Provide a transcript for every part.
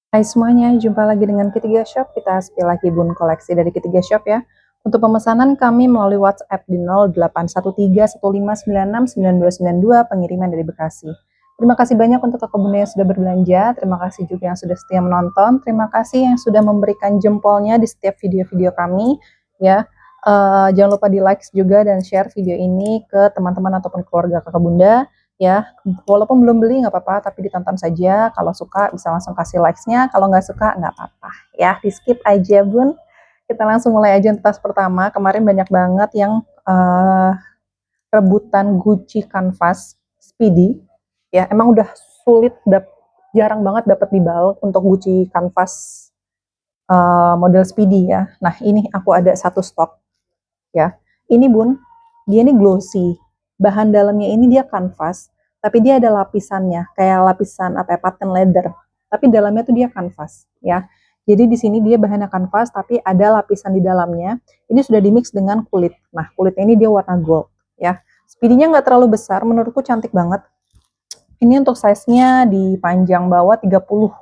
Hai semuanya, jumpa lagi dengan Ketiga Shop. Kita spill lagi bun koleksi dari Ketiga Shop ya. Untuk pemesanan kami melalui WhatsApp di 081315969292 pengiriman dari Bekasi. Terima kasih banyak untuk toko bunda yang sudah berbelanja. Terima kasih juga yang sudah setia menonton. Terima kasih yang sudah memberikan jempolnya di setiap video-video kami ya. Jangan lupa di like juga dan share video ini ke teman-teman ataupun keluarga kakak bunda ya. Walaupun belum beli nggak apa-apa, tapi ditonton saja. Kalau suka bisa langsung kasih likes-nya, kalau nggak suka nggak apa-apa ya, di skip aja bun. Kita langsung mulai aja untuk tas pertama. Kemarin banyak banget yang rebutan Gucci Canvas Speedy ya. Emang udah sulit, jarang banget dapat di bal untuk Gucci Canvas model Speedy ya. Nah ini aku ada satu stok ya. Ini bun, dia ini glossy. Bahan dalamnya ini dia kanvas, tapi dia ada lapisannya, kayak lapisan apa ya, patent leather. Tapi dalamnya tuh dia kanvas, ya. Jadi di sini dia bahannya kanvas, tapi ada lapisan di dalamnya. Ini sudah dimix dengan kulit. Nah, kulitnya ini dia warna gold, ya. Speedinya nggak terlalu besar, menurutku cantik banget. Ini untuk size-nya di panjang bawah 30,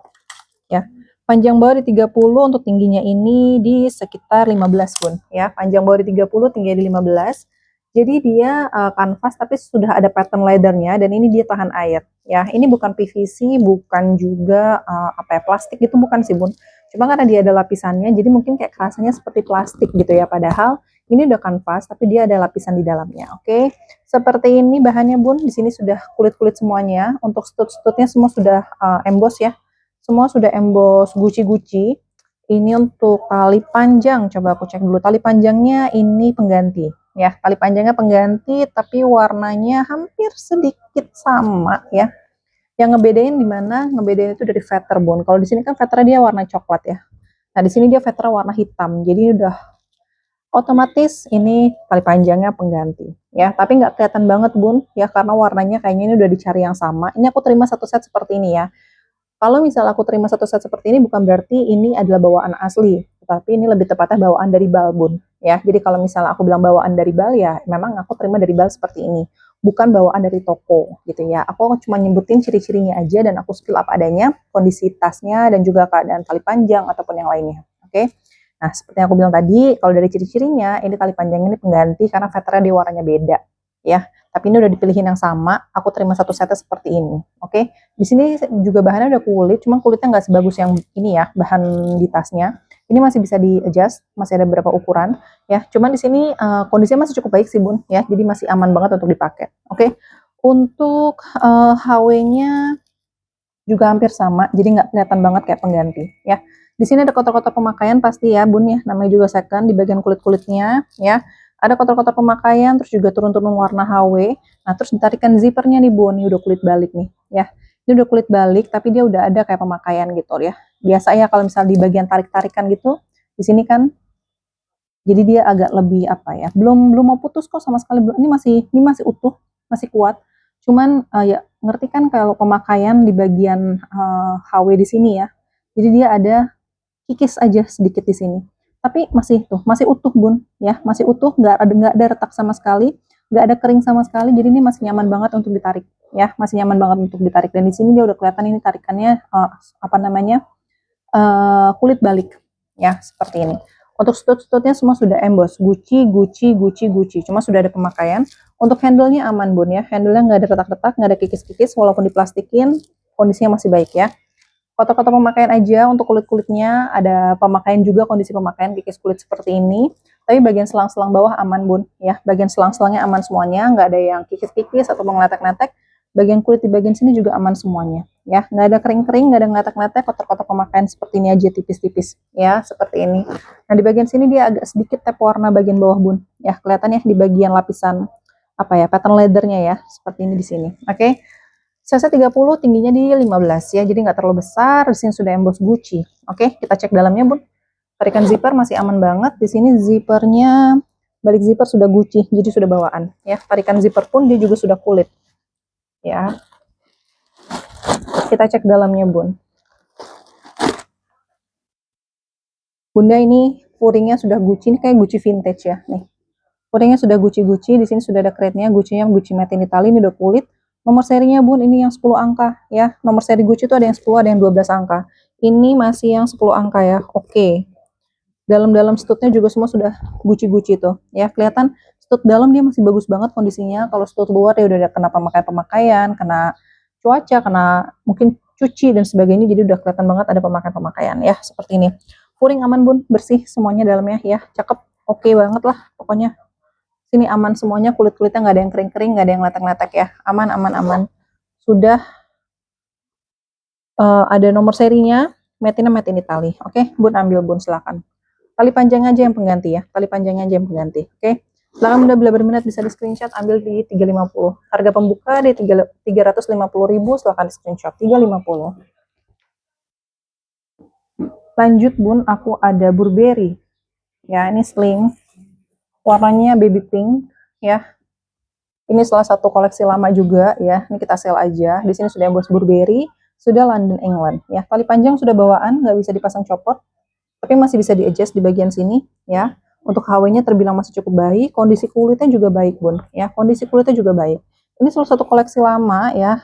ya. Panjang bawah di 30, untuk tingginya ini di sekitar 15 pun ya. Panjang bawah di 30, tinggi di 15. Jadi dia kanvas tapi sudah ada pattern leathernya dan ini dia tahan air ya. Ini bukan PVC, bukan juga apa ya, plastik gitu, bukan sih bun. Cuma karena dia ada lapisannya, jadi mungkin kayak rasanya seperti plastik gitu ya. Padahal ini udah kanvas tapi dia ada lapisan di dalamnya. Oke, seperti ini bahannya bun. Di sini sudah kulit-kulit semuanya. Untuk stud-studnya semua sudah emboss ya. Semua sudah emboss Gucci-Gucci. Ini untuk tali panjang, coba aku cek dulu. Tali panjangnya ini pengganti ya. Tali panjangnya pengganti tapi warnanya hampir sedikit sama ya. Yang ngebedain di mana? Ngebedain itu dari featherbone. Kalau di sini kan feather dia warna coklat ya. Nah, di sini dia feather warna hitam. Jadi udah otomatis ini tali panjangnya pengganti ya. Tapi nggak kelihatan banget bun ya, karena warnanya kayaknya ini udah dicari yang sama. Ini aku terima satu set seperti ini ya. Kalau misal aku terima satu set seperti ini, bukan berarti ini adalah bawaan asli, tetapi ini lebih tepatnya bawaan dari bal bun ya. Jadi kalau misalnya aku bilang bawaan dari bal ya, memang aku terima dari bal seperti ini, bukan bawaan dari toko gitu ya. Aku cuma nyebutin ciri-cirinya aja dan aku spill apa adanya, kondisi tasnya dan juga keadaan tali panjang ataupun yang lainnya. Oke. Nah, seperti yang aku bilang tadi, kalau dari ciri-cirinya, ini tali panjang ini pengganti karena veternya dia warnanya beda ya. Tapi ini udah dipilihin yang sama, aku terima satu setnya seperti ini. Oke. Di sini juga bahannya udah kulit, cuma kulitnya nggak sebagus yang ini ya, bahan di tasnya. Ini masih bisa di adjust, masih ada beberapa ukuran ya. Cuman di sini kondisinya masih cukup baik sih bun ya, jadi masih aman banget untuk dipakai. Oke. Untuk HW-nya juga hampir sama, jadi nggak kelihatan banget kayak pengganti ya. Di sini ada kotor-kotor pemakaian pasti ya bun ya, namanya juga second, di bagian kulit-kulitnya ya. Ada kotor-kotor pemakaian, terus juga turun-turun warna HW. Nah, terus ditarikan zippernya nih bun, ini udah kulit balik nih ya. Ini udah kulit balik, tapi dia udah ada kayak pemakaian gitu ya. Biasa ya kalau misalnya di bagian tarik-tarikan gitu, di sini kan, jadi dia agak lebih apa ya, belum mau putus kok sama sekali. Ini masih utuh, masih kuat. Cuman ya ngerti kan kalau pemakaian di bagian HW di sini ya. Jadi dia ada kikis aja sedikit di sini. Tapi masih utuh bun ya, masih utuh, nggak ada retak sama sekali, nggak ada kering sama sekali. Jadi ini masih nyaman banget untuk ditarik ya, masih nyaman banget untuk ditarik. Dan di sini dia udah kelihatan ini tarikannya apa namanya, kulit balik ya, seperti ini. Untuk stud-studnya semua sudah emboss Gucci, Gucci, Gucci, Gucci. Cuma sudah ada pemakaian. Untuk handle-nya aman bun ya, handle-nya nggak ada retak-retak, nggak ada kikis-kikis, walaupun diplastikin kondisinya masih baik ya. Foto-foto pemakaian aja. Untuk kulit-kulitnya ada pemakaian juga, kondisi pemakaian kikis kulit seperti ini. Tapi bagian selang-selang bawah aman bun ya, bagian selang-selangnya aman semuanya, nggak ada yang kikis-kikis atau mengeletek-letek. Bagian kulit di bagian sini juga aman semuanya ya, nggak ada kering-kering, nggak ada ngeletek-ngeletek, kotor-kotor pemakaian seperti ini aja, tipis-tipis ya, seperti ini. Nah, di bagian sini dia agak sedikit tap warna bagian bawah bun ya, kelihatannya di bagian lapisan apa ya, pattern leathernya ya, seperti ini di sini. Oke. Size 30, tingginya di 15 ya, jadi nggak terlalu besar. Di sini sudah emboss Gucci. Oke, kita cek dalamnya bun. Tarikan zipper masih aman banget. Di sini zippernya, balik zipper sudah Gucci, jadi sudah bawaan ya. Tarikan zipper pun dia juga sudah kulit ya. Kita cek dalamnya bun. Bunda, ini puringnya sudah Gucci, ini kayak Gucci vintage ya nih. Puringnya sudah Gucci-Gucci, di sini sudah ada crate-nya, Gucci-nya Gucci Made in Italy, ini udah kulit. Nomor serinya bun, ini yang 10 angka ya. Nomor seri Gucci itu ada yang 10, ada yang 12 angka. Ini masih yang 10 angka ya. Oke. Dalam-dalam stutnya juga semua sudah Gucci-Gucci tuh ya. Kelihatan stut dalam dia masih bagus banget kondisinya. Kalau stut luar ya udah kena pemakaian, kena cuaca, kena mungkin cuci dan sebagainya. Jadi udah kelihatan banget ada pemakaian ya. Seperti ini. Furing aman bun, bersih semuanya dalamnya ya. Cakep. Oke banget lah pokoknya. Sini aman semuanya, kulit-kulitnya nggak ada yang kering-kering, nggak ada yang letek-letek ya. Aman, aman, aman. Sudah ada nomor serinya, made in Italy. Oke, bun ambil bun silakan. Tali panjang aja yang pengganti ya, tali panjangnya aja yang pengganti. Oke, silakan bunda bila berminat bisa di screenshot, ambil di 350. Harga pembuka di 350.000, silakan di screenshot 350. Lanjut bun, aku ada Burberry. Ya, ini sling. Warnanya baby pink ya. Ini salah satu koleksi lama juga ya. Ini kita sell aja. Di sini sudah emboss Burberry, sudah London England ya. Tali panjang sudah bawaan, nggak bisa dipasang copot, tapi masih bisa di adjust di bagian sini ya. Untuk HW-nya terbilang masih cukup baik. Kondisi kulitnya juga baik bun ya. Kondisi kulitnya juga baik. Ini salah satu koleksi lama ya.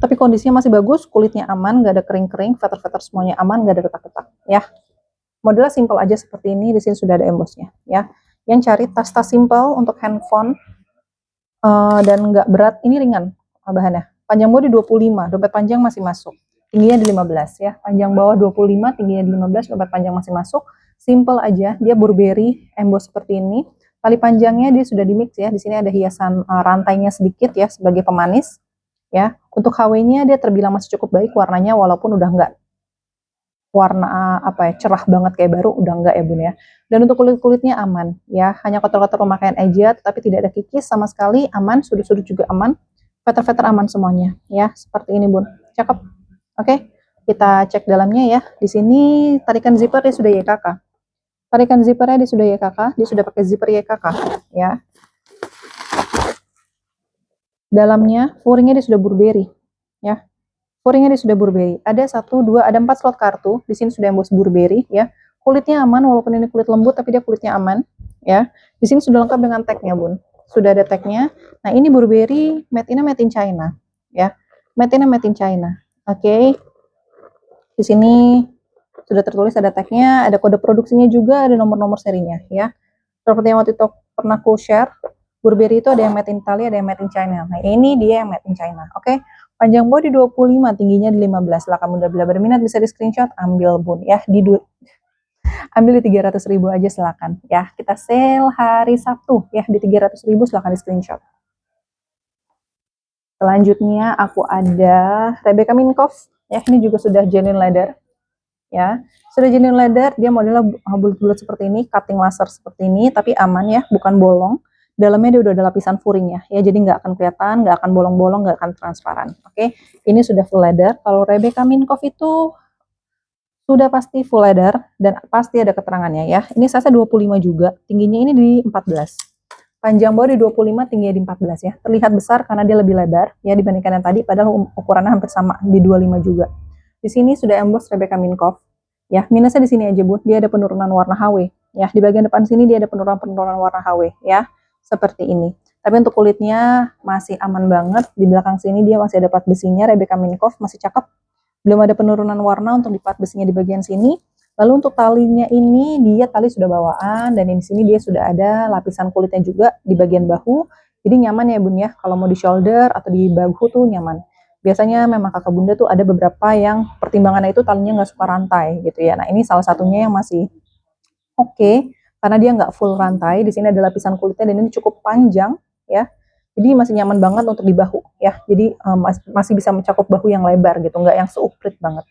Tapi kondisinya masih bagus, kulitnya aman, nggak ada kering-kering, feather-feather semuanya aman, nggak ada retak-retak ya. Modelnya simple aja seperti ini. Di sini sudah ada embossnya ya. Yang cari tas-tas simple untuk handphone dan nggak berat, ini ringan bahannya. Panjang bawah di 25, dompet panjang masih masuk. Tingginya di 15 ya. Panjang bawah 25, tingginya di 15, dompet panjang masih masuk. Simple aja, dia Burberry emboss seperti ini. Tali panjangnya dia sudah di mix ya. Di sini ada hiasan rantainya sedikit ya sebagai pemanis ya. Untuk HW-nya dia terbilang masih cukup baik warnanya, walaupun udah nggak warna apa ya, cerah banget kayak baru, udah enggak ya bun ya. Dan untuk kulit-kulitnya aman ya, hanya kotor-kotor pemakaian aja, tapi tidak ada kikis sama sekali, aman, sudut-sudut juga aman, feather-feather aman semuanya ya, seperti ini bun, cakep. Oke, kita cek dalamnya ya. Di sini tarikan zipper dia sudah YKK, tarikan zippernya dia sudah YKK, dia sudah pakai zipper YKK ya. Dalamnya furingnya dia sudah Burberry ya. Furingnya dia sudah Burberry. Ada 1, 2, ada 4 slot kartu. Di sini sudah emboss Burberry ya. Kulitnya aman, walaupun ini kulit lembut, tapi dia kulitnya aman ya. Di sini sudah lengkap dengan tagnya bun. Sudah ada tagnya. Nah ini Burberry made in China ya. Made in China. Oke. Di sini sudah tertulis ada tagnya, ada kode produksinya juga, ada nomor-nomor serinya ya. Seperti yang waktu itu pernah aku share, Burberry itu ada yang made in Italy, ada yang made in China. Nah ini dia yang made in China. Oke. Panjang bawah di 25, tingginya di 15. Silakan bunda bila berminat bisa di screenshot, ambil bun ya. Ambil di 300.000 aja silakan ya. Kita sale hari Sabtu ya di 300.000, silakan di screenshot. Selanjutnya aku ada Rebecca Minkoff ya. Ini juga sudah genuine leather ya. Sudah genuine leather, dia modelnya bulat-bulat seperti ini, cutting laser seperti ini, tapi aman ya, bukan bolong. Dalamnya dia udah ada lapisan furingnya ya, jadi nggak akan kelihatan, nggak akan bolong-bolong, nggak akan transparan. Oke, ini sudah full leather. Kalau Rebecca Minkoff itu sudah pasti full leather dan pasti ada keterangannya ya. Ini size 25 juga, tingginya ini di 14. Panjang bawah di 25, tingginya di 14 ya. Terlihat besar karena dia lebih lebar ya dibandingkan yang tadi, padahal ukurannya hampir sama di 25 juga. Di sini sudah emboss Rebecca Minkoff ya. Minusnya di sini aja Bu, dia ada penurunan warna HW ya. Di bagian depan sini dia ada penurunan warna HW ya. Seperti ini. Tapi untuk kulitnya masih aman banget. Di belakang sini dia masih ada plat besinya, Rebecca Minkoff masih cakep. Belum ada penurunan warna untuk di plat besinya di bagian sini. Lalu untuk talinya ini dia tali sudah bawaan, dan di sini dia sudah ada lapisan kulitnya juga di bagian bahu. Jadi nyaman ya bun ya, kalau mau di shoulder atau di bahu tuh nyaman. Biasanya memang kakak bunda tuh ada beberapa yang pertimbangannya itu talinya nggak suka rantai gitu ya. Nah ini salah satunya yang masih oke. Karena dia nggak full rantai, di sini ada lapisan kulitnya dan ini cukup panjang ya. Jadi masih nyaman banget untuk di bahu ya. Jadi masih bisa mencakup bahu yang lebar gitu, nggak yang seuprit banget.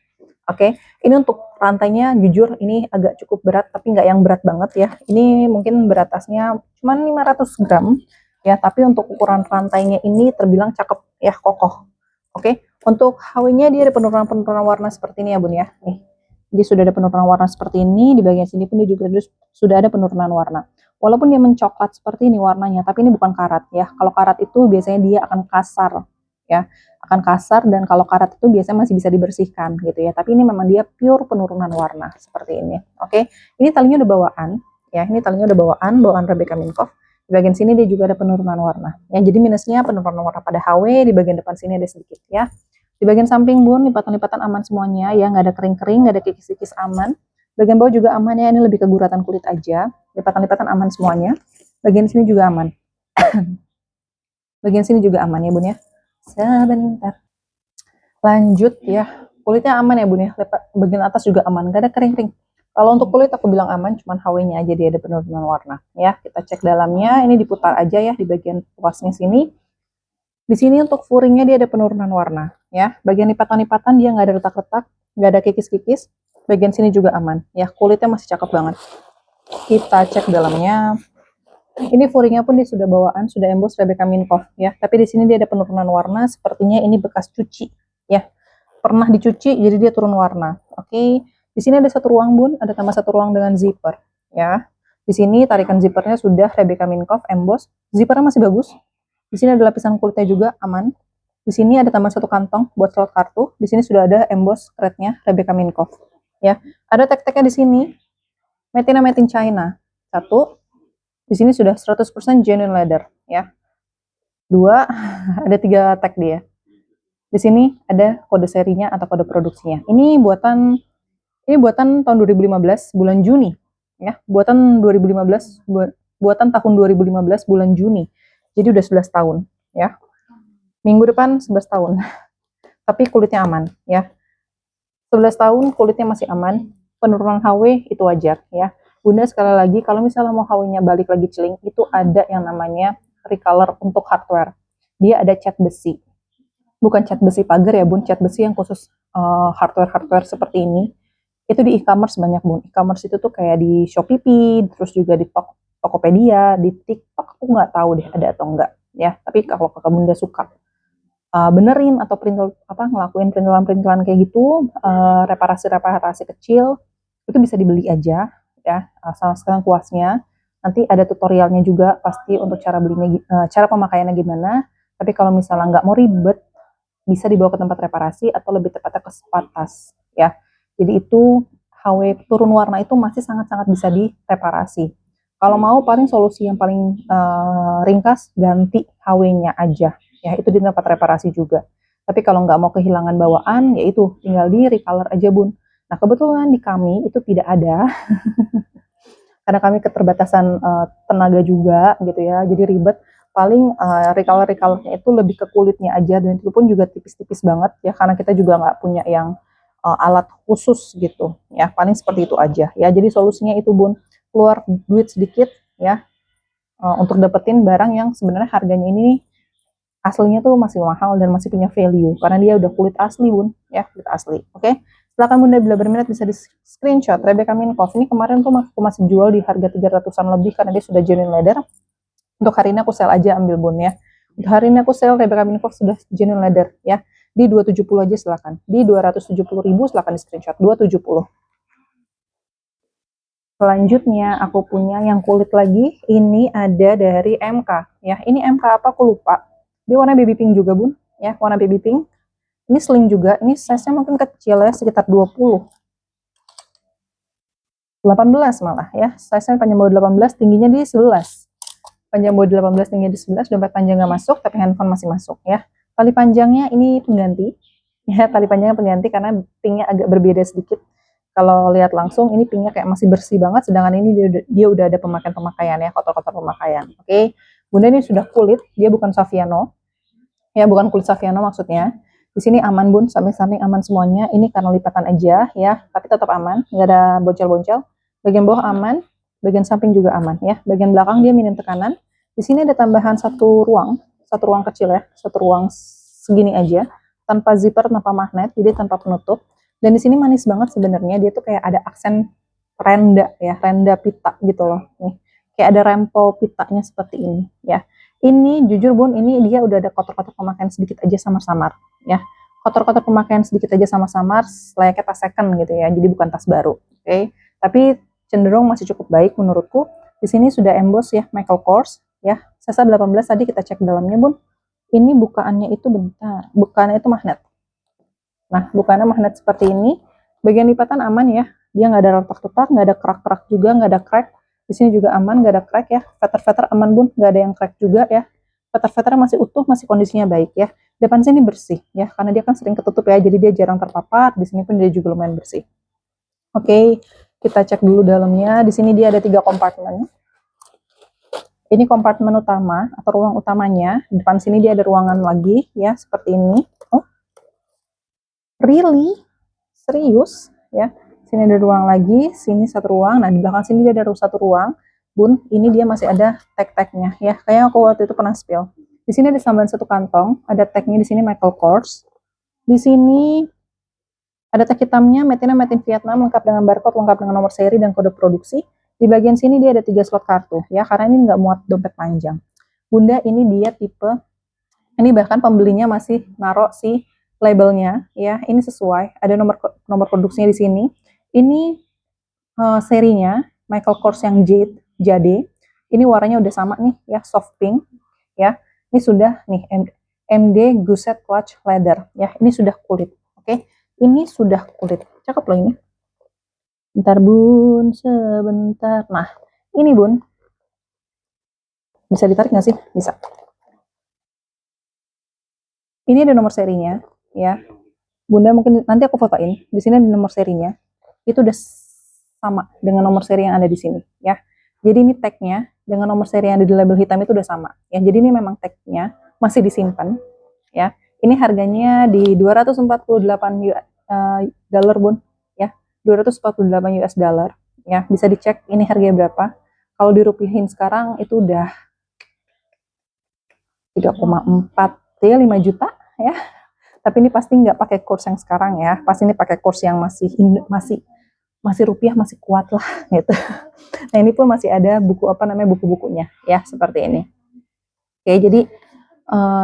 Oke, ini untuk rantainya jujur ini agak cukup berat, tapi nggak yang berat banget ya. Ini mungkin berat tasnya cuma 500 gram ya, tapi untuk ukuran rantainya ini terbilang cakep ya, kokoh. Oke, untuk HW-nya dia ada penurunan warna seperti ini ya bun ya. Nih, dia sudah ada penurunan warna seperti ini, di bagian sini pun dia juga sudah ada penurunan warna. Walaupun dia mencoklat seperti ini warnanya, tapi ini bukan karat ya. Kalau karat itu biasanya dia akan kasar ya, akan kasar, dan kalau karat itu biasanya masih bisa dibersihkan gitu ya. Tapi ini memang dia pure penurunan warna seperti ini. Oke, ini talinya udah bawaan ya. Ini talinya udah bawaan Rebecca Minkoff. Di bagian sini dia juga ada penurunan warna. Ya, jadi minusnya penurunan warna pada HW, di bagian depan sini ada sedikit ya. Di bagian samping bun, lipatan-lipatan aman semuanya ya, nggak ada kering-kering, nggak ada kikis-kikis, aman. Bagian bawah juga aman ya, ini lebih ke guratan kulit aja. Lipatan-lipatan aman semuanya. Bagian sini juga aman. Bagian sini juga aman ya bun ya. Sebentar. Lanjut ya, kulitnya aman ya bun ya. Bagian atas juga aman, nggak ada kering-kering. Kalau untuk kulit aku bilang aman, cuman HW-nya aja dia ada penurunan warna. Ya, kita cek dalamnya, ini diputar aja ya di bagian puasnya sini. Di sini untuk furingnya dia ada penurunan warna. Ya, bagian lipatan-lipatan dia nggak ada retak-retak, nggak ada kikis-kikis. Bagian sini juga aman. Ya, kulitnya masih cakep banget. Kita cek dalamnya. Ini furingnya pun dia sudah bawaan, sudah emboss Rebecca Minkoff ya. Tapi di sini dia ada penurunan warna, sepertinya ini bekas cuci ya. Pernah dicuci, jadi dia turun warna. Oke. Di sini ada satu ruang bun, ada tambah satu ruang dengan zipper, ya. Di sini tarikan zippernya sudah Rebecca Minkoff emboss, zippernya masih bagus. Di sini ada lapisan kulitnya juga aman. Di sini ada tambah satu kantong buat slot kartu. Di sini sudah ada emboss thread-nya Rebecca Minkoff, ya. Ada tag-tagnya di sini, made in China. Satu, di sini sudah 100% genuine leather, ya. Dua, ada 3 tag dia. Di sini ada kode serinya atau kode produksinya. Ini buatan tahun 2015 bulan Juni ya. Buatan 2015 buatan tahun 2015 bulan Juni. Jadi udah 11 tahun ya. Minggu depan 11 tahun. Tapi kulitnya aman ya. 11 tahun kulitnya masih aman. Penurunan HW itu wajar ya. Bunda sekali lagi kalau misalnya mau HW-nya balik lagi celing, itu ada yang namanya recolor untuk hardware. Dia ada cat besi. Bukan cat besi pagar ya bun, cat besi yang khusus hardware seperti ini. Itu di e-commerce banyak bun. E-commerce itu tuh kayak di Shopee, terus juga di Tokopedia, di TikTok aku nggak tahu deh ada atau enggak ya. Tapi kalau kakak bunda suka benerin atau ngelakuin perintilan kayak gitu, reparasi kecil, itu bisa dibeli aja ya, sama sekalian kuasnya. Nanti ada tutorialnya juga pasti untuk cara belinya, cara pemakaiannya gimana. Tapi kalau misalnya nggak mau ribet, bisa dibawa ke tempat reparasi atau lebih tepatnya ke Spatas ya. Jadi itu HW turun warna itu masih sangat-sangat bisa direparasi. Kalau mau paling solusi yang paling ringkas, ganti HW-nya aja. Ya, itu di tempat reparasi juga. Tapi kalau nggak mau kehilangan bawaan, ya itu tinggal di recolor aja bun. Nah kebetulan di kami itu tidak ada, karena kami keterbatasan tenaga juga gitu ya, jadi ribet. Paling recolornya itu lebih ke kulitnya aja, dan itu pun juga tipis-tipis banget ya, karena kita juga nggak punya yang alat khusus gitu ya. Paling seperti itu aja ya. Jadi solusinya itu bun, keluar duit sedikit ya, untuk dapetin barang yang sebenarnya harganya ini aslinya tuh masih mahal dan masih punya value karena dia udah kulit asli bun ya, kulit asli. Oke, silakan bunda bila berminat bisa di screenshot Rebecca Minkoff. Ini kemarin tuh aku masih jual di harga 300-an lebih karena dia sudah genuine leather. Untuk hari ini aku sell aja, ambil bun ya. Untuk hari ini aku sell Rebecca Minkoff sudah genuine leather ya. Di 270 aja silakan. Di 270.000 silakan di screenshot 270. Selanjutnya aku punya yang kulit lagi. Ini ada dari MK ya. Ini MK apa aku lupa. Dia warna baby pink juga bun ya, warna baby pink. Ini sling juga. Ini size-nya mungkin kecil ya, sekitar 20. 18 malah ya. Size-nya panjang bawah 18, tingginya di 11. Panjang bawah 18, tingginya di 11. Dompet panjang nggak masuk, tapi handphone masih masuk ya. Tali panjangnya ini pengganti ya, tali panjangnya pengganti karena pinknya agak berbeda sedikit. Kalau lihat langsung ini pinknya kayak masih bersih banget, sedangkan ini dia udah ada pemakaian ya, kotor-kotor pemakaian. Oke, bunda ini sudah kulit, dia bukan Saviano ya, bukan kulit Saviano maksudnya. Di sini aman bun, samping-samping aman semuanya. Ini karena lipatan aja ya, tapi tetap aman, nggak ada boncel-boncel. Bagian bawah aman, bagian samping juga aman ya. Bagian belakang dia minim tekanan. Di sini ada tambahan satu ruang kecil ya, satu ruang segini aja, tanpa zipper, tanpa magnet, jadi tanpa penutup. Dan di sini manis banget sebenarnya, dia tuh kayak ada aksen renda ya, renda pita gitu loh. Nih, kayak ada rempel pitanya seperti ini ya. Ini jujur bun, ini dia udah ada kotor-kotor pemakaian sedikit aja samar-samar ya. Kotor-kotor pemakaian sedikit aja samar-samar, layaknya tas second gitu ya, jadi bukan tas baru. Oke, tapi cenderung masih cukup baik menurutku. Di sini sudah emboss ya, Michael Kors ya. Sisa 18 tadi kita cek dalamnya bun. Ini bukaannya itu bentar, bukaannya itu magnet. Nah, bukaannya magnet seperti ini. Bagian lipatan aman ya. Dia nggak ada retak-retak, nggak ada kerak-kerak juga, nggak ada crack. Di sini juga aman, nggak ada crack ya. Feather-feather aman bun, nggak ada yang crack juga ya. Feather-feather masih utuh, masih kondisinya baik ya. Depan sini bersih ya, karena dia kan sering ketutup ya, jadi dia jarang terpapar. Di sini pun dia juga lumayan bersih. Oke, kita cek dulu dalamnya. Di sini dia ada 3 kompartemen. Ini kompartemen utama atau ruang utamanya. Di depan sini dia ada ruangan lagi ya, seperti ini. Oh, really? Serius ya? Sini ada ruang lagi, sini satu ruang. Nah, di belakang sini dia ada satu ruang. Bun, ini dia masih ada tag-tagnya ya. Kayak aku waktu itu pernah spill. Di sini ada tambahan satu kantong, ada tagnya di sini Michael Kors. Di sini ada tag hitamnya, made in Vietnam, lengkap dengan barcode, lengkap dengan nomor seri dan kode produksi. Di bagian sini dia ada 3 slot kartu ya, karena ini nggak muat dompet panjang. Bunda, ini dia tipe, ini bahkan pembelinya masih naruh si labelnya ya, ini sesuai, ada nomor produksinya di sini. Ini serinya Michael Kors yang Jade. Ini warnanya udah sama nih ya, soft pink ya. Ini sudah nih MD Gusset Clutch Leather ya. Ini sudah kulit. Oke. Ini sudah kulit. Cakep loh ini. Bentar bun, sebentar. Nah, ini bun. Bisa ditarik nggak sih? Bisa. Ini ada nomor serinya ya. Bunda mungkin nanti aku fotoin. Di sini ada nomor serinya. Itu udah sama dengan nomor seri yang ada di sini ya. Jadi ini tagnya dengan nomor seri yang ada di label hitam itu udah sama ya. Jadi ini memang tagnya masih disimpan ya. Ini harganya di 248 dollar bun ya. 248 US dollar ya. Bisa dicek ini harganya berapa. Kalau dirupihin sekarang itu udah 3,4 ya, 5 juta ya. Tapi ini pasti nggak pakai kurs yang sekarang ya. Pasti ini pakai kurs yang masih rupiah masih kuat lah gitu. Nah, ini pun masih ada buku apa namanya buku-bukunya ya, seperti ini. Oke, jadi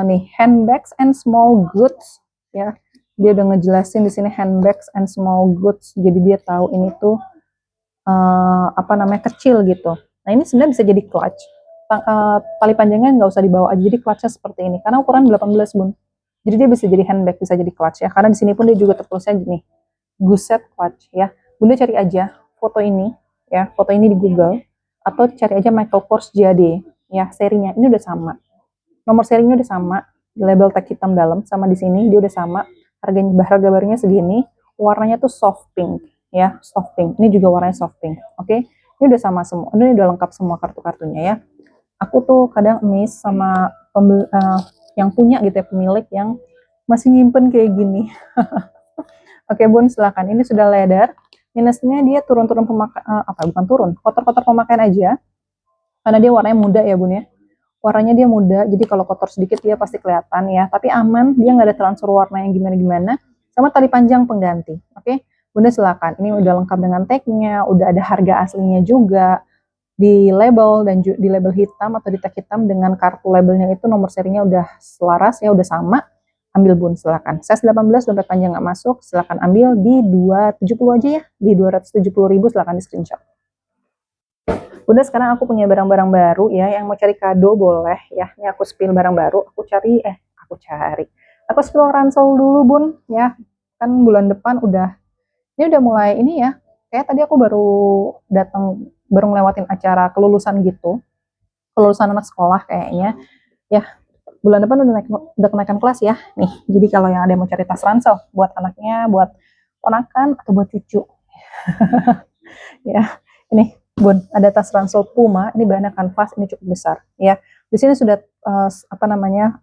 nih handbags and small goods ya. Dia udah ngejelasin di sini handbags and small goods. Jadi dia tahu ini tuh apa namanya kecil gitu. Nah, ini sebenarnya bisa jadi clutch. Tali panjangnya nggak usah dibawa aja, jadi clutchnya seperti ini. Karena ukuran 18 bun. Jadi dia bisa jadi handbag, bisa jadi clutch ya. Karena di sini pun dia juga tertulisnya gini, Gusset Clutch ya. Bunda cari aja foto ini ya, foto ini di Google atau cari aja Michael Kors Jade ya, serinya ini udah sama. Nomor serinya udah sama, label tag hitam dalam sama di sini dia udah sama. Harga barunya segini, warnanya tuh soft pink ya, soft pink. Ini juga warnanya soft pink. Oke. Ini udah sama semua. Ini udah lengkap semua kartu-kartunya ya. Aku tuh kadang miss sama yang punya gitu ya, pemilik yang masih nyimpen kayak gini. Oke bun, silakan. Ini sudah leather. Minusnya dia turun-turun bukan turun, kotor-kotor pemakaian aja. Karena dia warnanya muda ya bun ya. Warnanya dia muda, jadi kalau kotor sedikit dia pasti kelihatan ya. Tapi aman, dia nggak ada transfer warna yang gimana-gimana. Sama tali panjang pengganti. Oke, Bunda silakan. Ini udah lengkap dengan tagnya, udah ada harga aslinya juga di label dan di label hitam atau di tag hitam dengan kartu labelnya itu nomor serinya udah selaras ya, udah sama. Ambil bun silakan. Size 18 dompet panjang nggak masuk, silakan ambil di 270 aja ya, di 270.000 silakan di screenshot. Udah sekarang aku punya barang-barang baru ya, yang mau cari kado boleh ya. Ini aku spill barang baru, aku spill ransel dulu bun ya. Kan bulan depan ini udah mulai ini ya. Kayak tadi aku baru ngelewatin acara kelulusan gitu. Kelulusan anak sekolah kayaknya. Ya, bulan depan udah kenaikan kelas ya. Nih, jadi kalau yang ada yang mau cari tas ransel buat anaknya, buat ponakan atau buat cucu. Ya, ini bun, ada tas ransel Puma, ini bahannya kanvas, ini cukup besar ya. Di sini sudah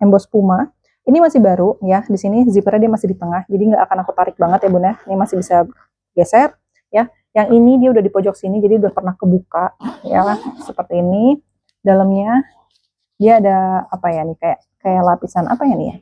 emboss Puma. Ini masih baru ya. Di sini zippernya dia masih di tengah, jadi nggak akan aku tarik banget ya bun ya. Ini masih bisa geser ya. Yang ini dia udah di pojok sini, jadi udah pernah kebuka ya, seperti ini. Dalamnya dia ada apa ya nih, kayak lapisan apa ya nih ya.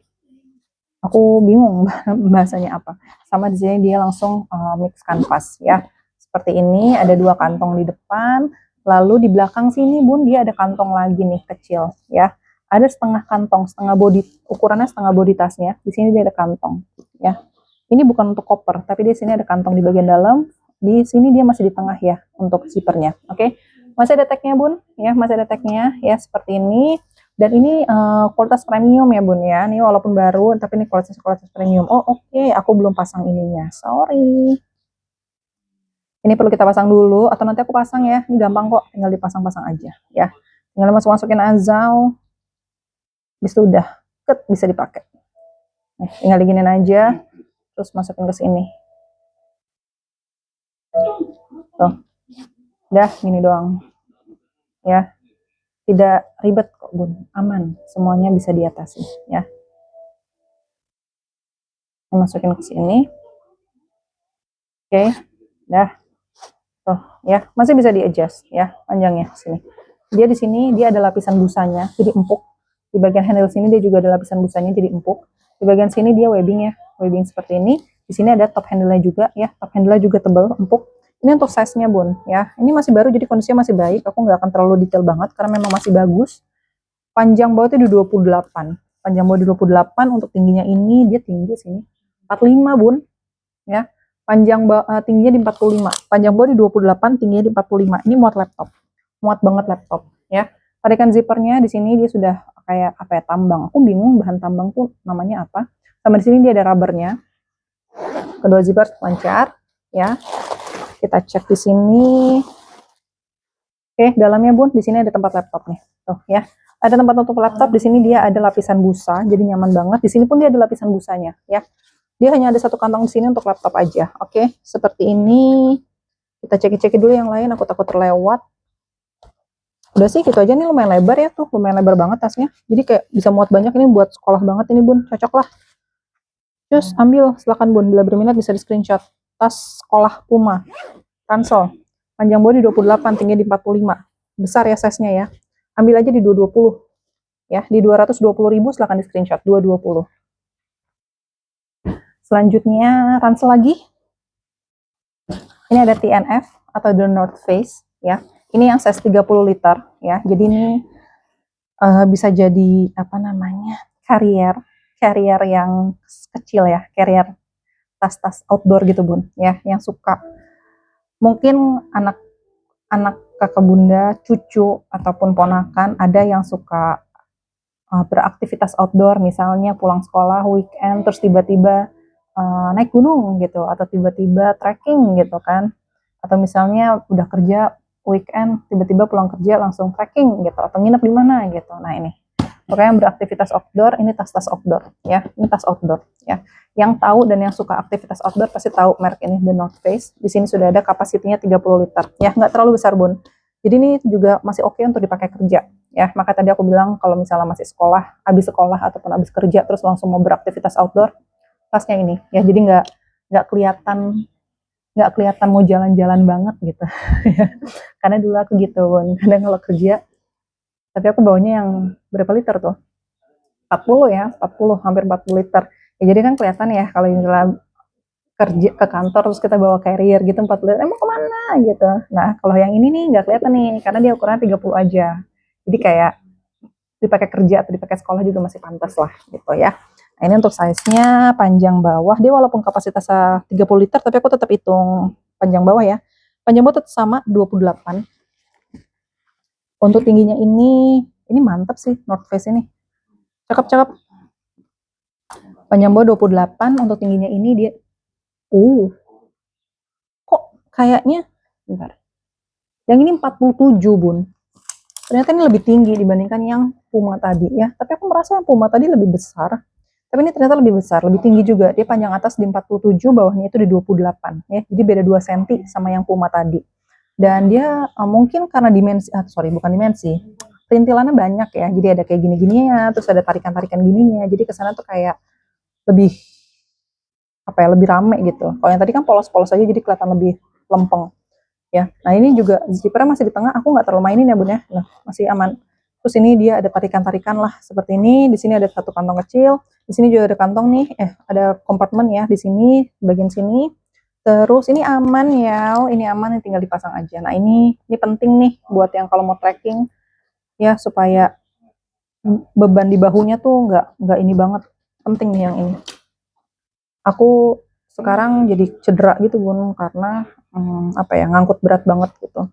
Aku bingung bahasanya apa. Sama di sini dia langsung mix kanvas ya. Seperti ini, ada 2 kantong di depan, lalu di belakang sini bun dia ada kantong lagi nih kecil ya. Ada setengah kantong, setengah body, ukurannya setengah body tasnya. Di sini dia ada kantong ya. Ini bukan untuk koper, tapi di sini ada kantong di bagian dalam. Di sini dia masih di tengah ya untuk zippernya. Oke. Masih ada tagnya bun ya, masih ada tagnya ya seperti ini. Dan ini kualitas premium ya bun ya. Ini walaupun baru, tapi ini kualitas premium. Oh oke, aku belum pasang ininya. Sorry. Ini perlu kita pasang dulu, atau nanti aku pasang ya. Ini gampang kok, tinggal dipasang-pasang aja ya. Tinggal masukin azal, habis itu udah bisa dipakai. Nih, tinggal diginin aja, terus masukin ke sini. Tuh, udah gini doang ya. Tidak ribet kok bun, aman, semuanya bisa diatasi ya. Masukin ke sini, oke, dah. Tuh ya, masih bisa di adjust ya panjangnya sini. Dia di sini dia ada lapisan busanya, jadi empuk. Di bagian handle sini dia juga ada lapisan busanya, jadi empuk. Di bagian sini dia webbing ya, webbing seperti ini. Di sini ada top handle-nya juga ya, top handle-nya juga tebal, empuk. Ini untuk size-nya bun ya. Ini masih baru, jadi kondisinya masih baik. Aku nggak akan terlalu detail banget karena memang masih bagus. Panjang bawah itu di 28. Panjang bawah di 28, untuk tingginya ini dia tinggi sini 45 bun ya. Panjang tingginya di 45, panjang bawah di 28, tingginya di 45. Ini muat laptop, muat banget laptop ya. Tarikan zippernya di sini dia sudah kayak apa ya, tambang. Aku bingung bahan tambang tuh namanya apa. Sama di sini dia ada rubbernya. Kedua zipper lancar ya. Kita cek di sini. Oke, dalamnya bun, di sini ada tempat laptop nih. Tuh ya. Ada tempat untuk laptop, di sini dia ada lapisan busa, jadi nyaman banget. Di sini pun dia ada lapisan busanya ya. Dia hanya ada satu kantong di sini untuk laptop aja. Oke, seperti ini. Kita cek dulu yang lain, aku takut terlewat. Udah sih, gitu aja nih, lumayan lebar ya tuh, lumayan lebar banget tasnya. Jadi kayak bisa muat banyak, ini buat sekolah banget ini bun, cocok lah. Terus ambil, silakan bun, bila berminat bisa di screenshot. Tas sekolah Puma, ransel. Panjang bawah di 28, tinggi di 45. Besar ya size-nya ya. Ambil aja di 220. Ya, di 220.000 silakan di screenshot, 220. Selanjutnya ransel lagi. Ini ada TNF atau The North Face ya. Ini yang size 30 liter ya. Jadi ini bisa jadi apa namanya? carrier yang kecil ya, carrier tas-tas outdoor gitu bun ya, yang suka mungkin anak kakak bunda, cucu ataupun ponakan ada yang suka beraktivitas outdoor, misalnya pulang sekolah weekend terus tiba-tiba naik gunung gitu, atau tiba-tiba trekking gitu kan, atau misalnya udah kerja weekend tiba-tiba pulang kerja langsung trekking gitu, atau nginep di mana gitu. Nah ini pokoknya yang beraktivitas outdoor, ini tas-tas outdoor ya, ini tas outdoor ya. Yang tahu dan yang suka aktivitas outdoor pasti tahu merek ini, The North Face. Di sini sudah ada kapasitinya 30 liter ya, nggak terlalu besar bun. Jadi ini juga masih oke untuk dipakai kerja ya. Maka tadi aku bilang kalau misalnya masih sekolah, habis sekolah ataupun habis kerja terus langsung mau beraktivitas outdoor, tasnya ini ya. Jadi nggak kelihatan mau jalan-jalan banget gitu. Karena dulu aku gitu bun, kadang kalau kerja, tapi aku bawanya yang berapa liter tuh? 40 ya, 40, hampir 40 liter. Ya, jadi kan kelihatan ya kalau kerja ke kantor terus kita bawa carrier gitu 40 liter, emang kemana gitu. Nah kalau yang ini nih nggak kelihatan nih, karena dia ukurannya 30 aja. Jadi kayak dipakai kerja atau dipakai sekolah juga masih pantas lah gitu ya. Nah ini untuk size-nya panjang bawah, dia walaupun kapasitasnya 30 liter, tapi aku tetap hitung panjang bawah ya. Panjang bawah tetap sama 28. Untuk tingginya ini mantap sih North Face ini. Cakep-cakep. Panjang bawah 28, untuk tingginya ini dia kok kayaknya bentar. Yang ini 47 bun. Ternyata ini lebih tinggi dibandingkan yang Puma tadi ya. Tapi aku merasa yang Puma tadi lebih besar. Tapi ini ternyata lebih besar, lebih tinggi juga. Dia panjang atas di 47, bawahnya itu di 28 ya. Jadi beda 2 cm sama yang Puma tadi. Dan dia mungkin karena dimensi, bukan dimensi, perintilannya banyak ya. Jadi ada kayak gini-gininya, terus ada tarikan-tarikan gininya. Jadi kesana tuh kayak lebih apa ya, lebih rame gitu. Kalau yang tadi kan polos-polos aja, jadi kelihatan lebih lempeng ya. Nah ini juga zippernya masih di tengah, aku nggak terlalu mainin ya bun ya. Nah masih aman. Terus ini dia ada tarikan-tarikan lah seperti ini. Di sini ada satu kantong kecil. Di sini juga ada kantong nih, ada kompartemen ya di sini, bagian sini. Terus ini aman ya, ini aman, tinggal dipasang aja. Nah ini penting nih buat yang kalau mau trekking ya, supaya beban di bahunya tuh nggak ini banget. Penting nih yang ini. Aku sekarang jadi cedera gitu bun, karena apa ya, ngangkut berat banget gitu.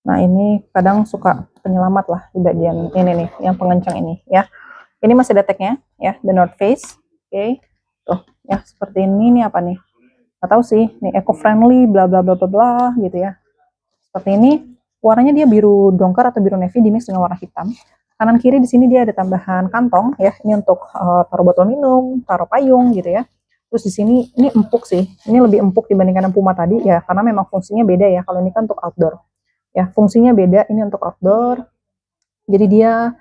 Nah ini kadang suka penyelamat lah di bagian ini nih, yang pengencang ini ya. Ini masih ada tagnya ya, The North Face. Oke, tuh ya seperti ini. Ini apa nih? Nggak tahu sih, ini eco friendly bla bla bla bla bla gitu ya. Seperti ini, warnanya dia biru dongker atau biru navy dimix dengan warna hitam. Kanan kiri di sini dia ada tambahan kantong ya, ini untuk taruh botol minum, taruh payung gitu ya. Terus di sini ini empuk sih, ini lebih empuk dibandingkan yang Puma tadi ya, karena memang fungsinya beda ya. Kalau ini kan untuk outdoor ya, fungsinya beda, ini untuk outdoor. Jadi dia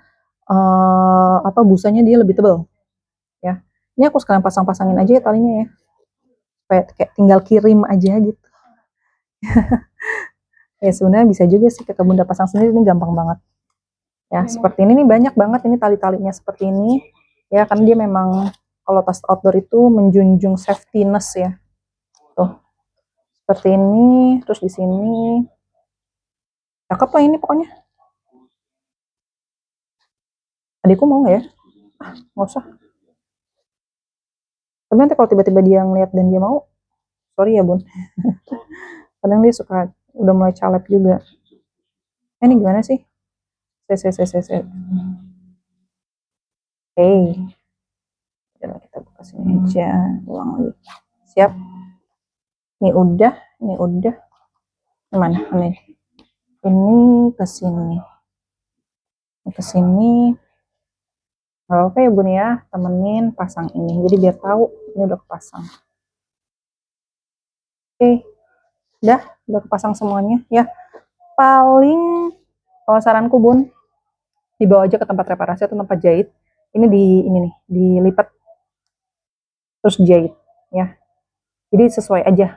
busanya dia lebih tebal ya. Ini aku sekalian pasang-pasangin aja ya talinya ya, supaya kayak tinggal kirim aja gitu. Ya sebenarnya bisa juga sih ke Bunda pasang sendiri, ini gampang banget. Ya, seperti ini nih banyak banget ini tali-talinya seperti ini. Ya, karena dia memang kalau tas outdoor itu menjunjung safety-ness ya. Tuh. Seperti ini, terus di sini. Cakep lah ini pokoknya. Adikku mau nggak ya? Ah, nggak usah. Tapi nanti kalau tiba-tiba dia ngeliat dan dia mau, sorry ya bun. Kadang dia suka udah mulai calep juga. Ini gimana sih? Oke. Coba kita buka sini aja. Ulang lagi. Siap. Ini udah. Mana? Ini ke sini. Ke sini. Oke ya bun ya, temenin pasang ini. Jadi biar tahu ini udah kepasang. Oke, udah kepasang semuanya ya. Paling kalau saranku bun, dibawa aja ke tempat reparasi atau tempat jahit. Ini nih, dilipat terus jahit ya. Jadi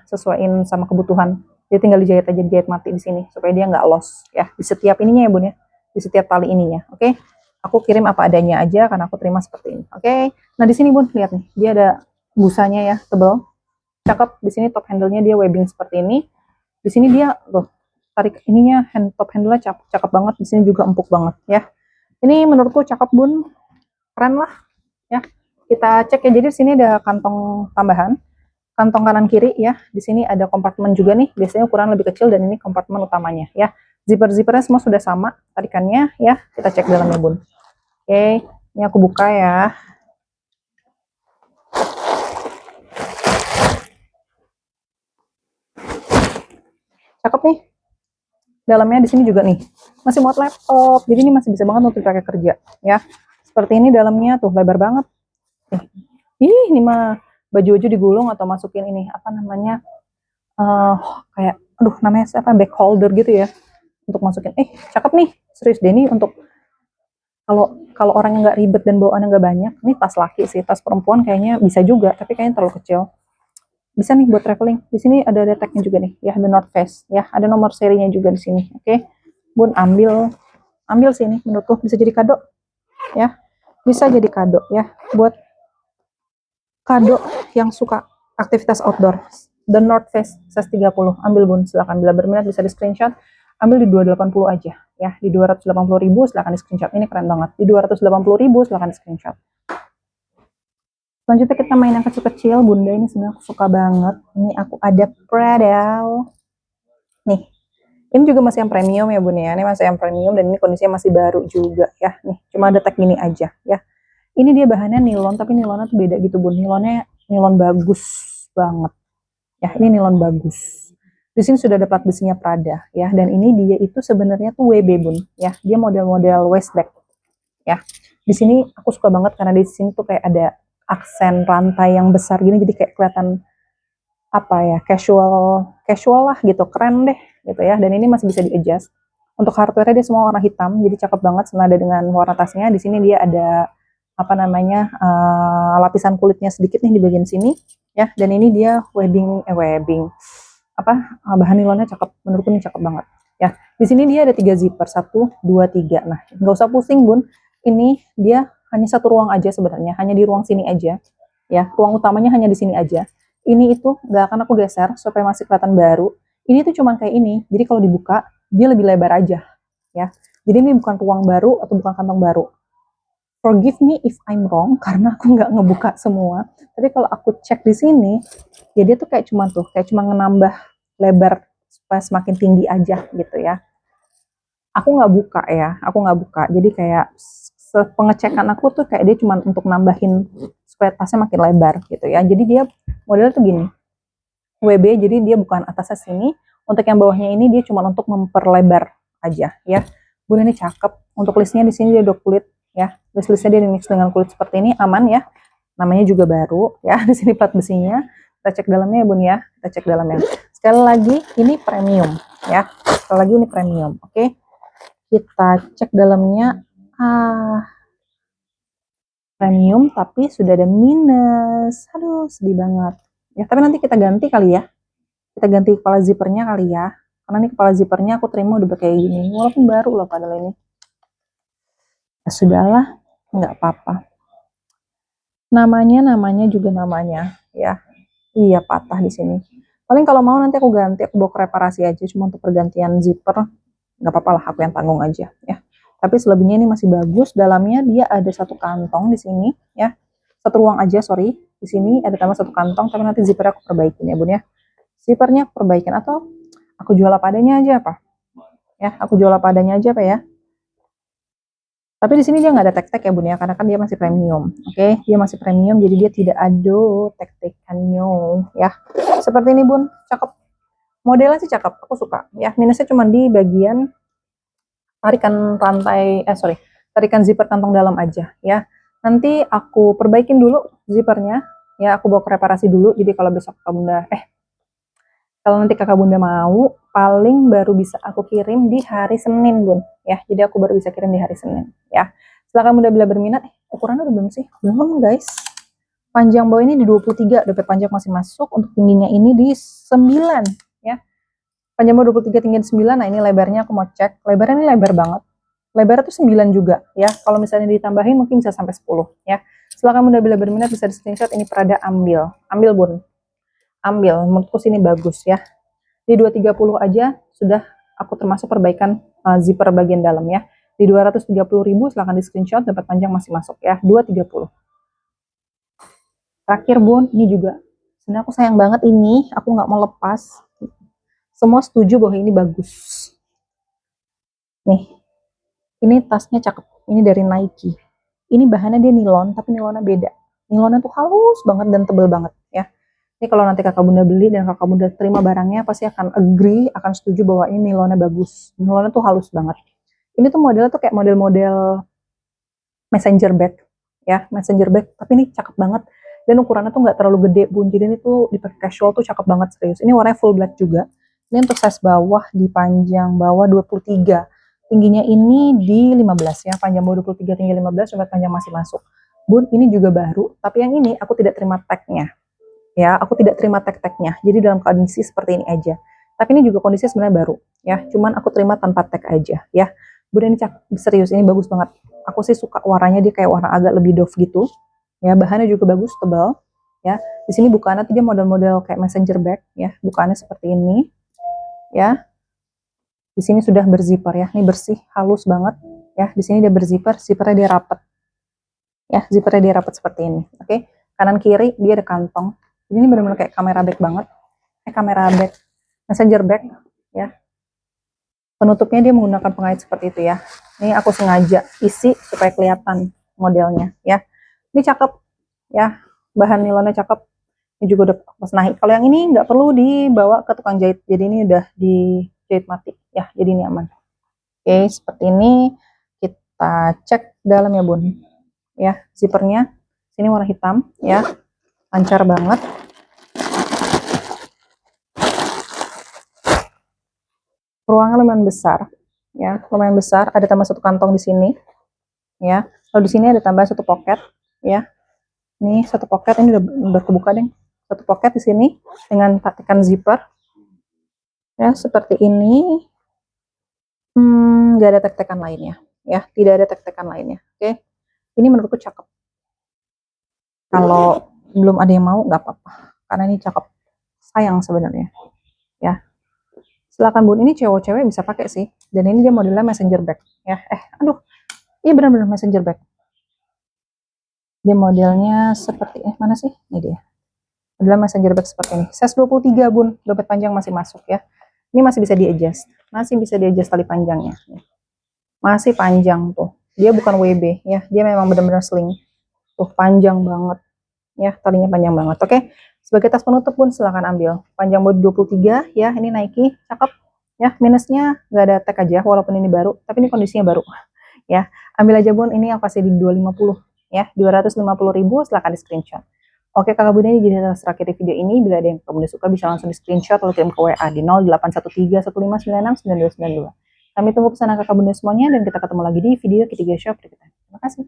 sesuaiin sama kebutuhan. Jadi tinggal dijahit aja, dijahit mati di sini supaya dia nggak loss ya. Di setiap ininya ya bun ya, di setiap tali ininya. Oke, aku kirim apa adanya aja karena aku terima seperti ini. Oke, nah di sini bun lihat nih, dia ada busanya ya, tebal, cakep. Di sini top handle-nya dia webbing seperti ini. Di sini dia loh, tarik ininya top handle-nya cakep banget. Di sini juga empuk banget ya. Ini menurutku cakep bun, keren lah ya. Kita cek ya. Jadi di sini ada kantong tambahan, kantong kanan kiri ya. Di sini ada kompartemen juga nih. Biasanya ukuran lebih kecil dan ini kompartemen utamanya ya. Zipper-zippernya semua sudah sama tarikannya ya. Kita cek dalamnya bun. Oke, ini aku buka ya. Cakep nih. Dalamnya di sini juga nih. Masih muat laptop. Jadi ini masih bisa banget untuk dipakai kerja ya. Seperti ini dalamnya tuh lebar banget. Ini mah baju-baju digulung atau masukin ini apa namanya? Kayak namanya apa, back holder gitu ya. Untuk masukin. Cakep nih. Serius deh, ini untuk kalau orang yang nggak ribet dan bawaannya nggak banyak, ini tas laki sih, tas perempuan kayaknya bisa juga, tapi kayaknya terlalu kecil. Bisa nih buat traveling. Di sini ada tagnya juga nih, ya, The North Face, ya, ada nomor serinya juga di sini. Oke, bun ambil sini, menurutku bisa jadi kado, ya, bisa jadi kado, ya, buat kado yang suka aktivitas outdoor. The North Face size 30, ambil bun, silakan. Bila berminat bisa di screenshot, ambil di 280 aja ya, di 280.000 silahkan di screenshot. Ini keren banget, di 280.000 silahkan di screenshot. Selanjutnya kita main yang kecil-kecil. Bunda ini sebenarnya aku suka banget. Ini aku ada Prada nih, ini juga masih yang premium ya bun ya, ini masih yang premium dan ini kondisinya masih baru juga ya. Nih cuma ada tag gini aja ya. Ini dia bahannya nilon, tapi nilonnya tuh beda gitu bun, nilonnya nilon bagus banget ya, ini nilon bagus. Di sini sudah ada plat besinya Prada ya, dan ini dia itu sebenarnya tuh WB bun ya, dia model-model waistbag ya. Di sini aku suka banget karena di sini tuh kayak ada aksen rantai yang besar gini, jadi kayak kelihatan apa ya, casual lah gitu, keren deh gitu ya. Dan ini masih bisa di adjust. Untuk hardware-nya dia semua warna hitam, jadi cakep banget senada dengan warna tasnya. Di sini dia ada apa namanya, lapisan kulitnya sedikit nih di bagian sini ya. Dan ini dia webbing bahan nilonnya cakep, menurutku ini cakep banget ya. Di sini dia ada 3 zipper, 1 2 3. Nah nggak usah pusing bun, ini dia hanya satu ruang aja sebenarnya, hanya di ruang sini aja ya, ruang utamanya hanya di sini aja. Ini itu nggak akan aku geser supaya masih kelihatan baru. Ini tuh cuman kayak ini, jadi kalau dibuka dia lebih lebar aja ya. Jadi ini bukan ruang baru atau bukan kantong baru. Forgive me if I'm wrong karena aku nggak ngebuka semua. Tapi kalau aku cek di sini, ya dia tuh kayak cuma nambah lebar supaya semakin tinggi aja gitu ya. Aku nggak buka. Jadi kayak pengecekan aku tuh kayak dia cuma untuk nambahin supaya tasnya makin lebar gitu ya. Jadi dia modelnya tuh gini. WB, jadi dia bukan atasnya sini. Untuk yang bawahnya ini dia cuma untuk memperlebar aja ya. Bun, ini cakep. Untuk listnya di sini dia udah kulit ya. List-listnya dia mix dengan kulit seperti ini, aman ya. Namanya juga baru ya. Di sini plat besinya. Kita cek dalamnya ya Bun ya. Kita cek dalamnya. Sekali lagi ini premium ya. Sekali lagi ini premium. Oke. Kita cek dalamnya. Premium tapi sudah ada minus. Aduh, sedih banget. Ya, tapi nanti kita ganti kali ya. Kita ganti kepala zippernya kali ya. Karena ini kepala zippernya aku terima udah kayak gini. Walaupun baru loh padahal ini. Ya sudahlah, nggak apa-apa. Namanya juga namanya ya. Iya, patah di sini. Paling kalau mau nanti aku ganti, aku bawa ke reparasi aja. Cuma untuk pergantian zipper, nggak apa-apa lah, aku yang tanggung aja ya. Tapi selebihnya ini masih bagus. Dalamnya dia ada satu kantong di sini ya. Satu ruang aja, sorry. Di sini ada tambah satu kantong, tapi nanti zipper aku perbaikin ya Bun ya. Zippernya aku perbaikin atau aku jual apa adanya aja apa? Ya, aku jual apa adanya aja apa ya? Tapi di sini dia nggak ada tek-tek ya Bun ya, karena kan dia masih premium. Oke, dia masih premium, jadi dia tidak ada tek-tekannya ya. Seperti ini Bun, cakep. Modelnya sih cakep, aku suka. Ya, minusnya cuma di bagian tarikan rantai, tarikan zipper kantong dalam aja ya. Nanti aku perbaikin dulu zippernya, ya aku bawa ke reparasi dulu. Jadi kalau besok kalau nanti kakak bunda mau, paling baru bisa aku kirim di hari Senin Bun ya. Jadi aku baru bisa kirim di hari Senin ya. Silakan bunda bila berminat. Ukurannya udah belum sih? Belum guys. Panjang bawah ini di 23, dompet panjang masih masuk. Untuk tingginya ini di 9 ya. Panjang bawah 23, tinggi 9. Nah ini lebarnya aku mau cek. Lebarnya ini lebar banget. Lebarnya tuh 9 juga ya. Kalau misalnya ditambahin mungkin bisa sampai 10 ya. Silakan bunda bila berminat bisa di screenshot. Ini Prada, ambil Bun. Ambil, menurutku sini bagus ya. Di 230 aja sudah aku termasuk perbaikan zipper bagian dalam ya. Di 230.000 silahkan di screenshot, dapat panjang masih masuk ya. 230. Terakhir Bun, ini juga sebenarnya aku sayang banget ini, aku nggak mau lepas. Semua setuju bahwa ini bagus. Nih, ini tasnya cakep. Ini dari Nike. Ini bahannya dia nilon, tapi nilonnya beda. Nilonnya tuh halus banget dan tebel banget ya. Ini kalau nanti kakak bunda beli dan kakak bunda terima barangnya, pasti akan agree, akan setuju bahwa ini nilonnya bagus. Nilonnya tuh halus banget. Ini tuh modelnya tuh kayak model-model messenger bag, ya, messenger bag. Tapi ini cakep banget. Dan ukurannya tuh nggak terlalu gede, Bun. Jadi ini tuh dipakai casual tuh cakep banget, serius. Ini warnanya full black juga. Ini untuk size bawah, di panjang bawah 23. Tingginya ini di 15 ya. Panjang bawah 23, tinggi 15, cuma panjang masih masuk. Bun, ini juga baru. Tapi yang ini aku tidak terima tag-nya. Ya, aku tidak terima tag-tagnya. Jadi dalam kondisi seperti ini aja. Tapi ini juga kondisi sebenarnya baru. Ya, cuman aku terima tanpa tag aja. Ya, Bun, ini serius, ini bagus banget. Aku sih suka warnanya, dia kayak warna agak lebih doff gitu. Ya, bahannya juga bagus, tebal. Ya, di sini bukannya tuh dia model-model kayak messenger bag. Ya, bukannya seperti ini. Ya, di sini sudah berzipper ya. Ini bersih, halus banget. Ya, di sini dia berzipper, zippernya dia rapet. Ya, zippernya dia rapet seperti ini. Oke, kanan kiri dia ada kantong. Ini benar-benar kayak kamera bag banget. Kamera bag, messenger bag ya. Penutupnya dia menggunakan pengait seperti itu ya. Ini aku sengaja isi supaya kelihatan modelnya ya. Ini cakep ya, bahan nilonnya cakep. Ini juga udah pas naik. Kalau yang ini nggak perlu dibawa ke tukang jahit. Jadi ini udah dijahit mati ya. Jadi ini aman. Oke, seperti ini kita cek dalam ya Bun. Ya, zippernya sini warna hitam ya. Lancar banget. Ruangnya lumayan besar ya, lumayan besar. Ada tambah satu kantong di sini ya. Lalu di sini ada tambah satu pocket ya. Ini satu pocket, ini udah kebuka deh. Satu pocket di sini dengan tatikan zipper ya, seperti ini. Nggak ada tek-tekan lainnya ya, tidak ada tek-tekan lainnya. Oke, ini menurutku cakep. Kalau belum ada yang mau nggak apa-apa, karena ini cakep. Sayang sebenarnya ya. Silakan Bun, ini cewek-cewek bisa pakai sih. Dan ini dia modelnya messenger bag ya. Aduh, iya benar-benar messenger bag. Dia modelnya seperti mana sih? Ini dia. Adalah messenger bag seperti ini. Size 23 Bun, dompet panjang masih masuk ya. Ini masih bisa di-adjust. Masih bisa di-adjust tali panjangnya. Masih panjang tuh. Dia bukan WB ya. Dia memang benar-benar sling. Tuh panjang banget. Ya, talinya panjang banget. Oke. Sebagai tas penutup pun silahkan ambil. Panjang bodi 23 ya, ini Nike, cakep. Ya, minusnya nggak ada tag aja, walaupun ini baru, tapi ini kondisinya baru. Ya, ambil aja Bun, ini yang kasih di 250 ya, 250.000, silahkan di screenshot. Oke Kakak Bunda, ini jadi terakhir di video ini. Bila ada yang Kakak Bunda suka bisa langsung di screenshot atau kirim ke WA di 081315969292. Kami tunggu pesanan Kakak Bunda semuanya dan kita ketemu lagi di video ketiga shop berikutnya. Terima kasih.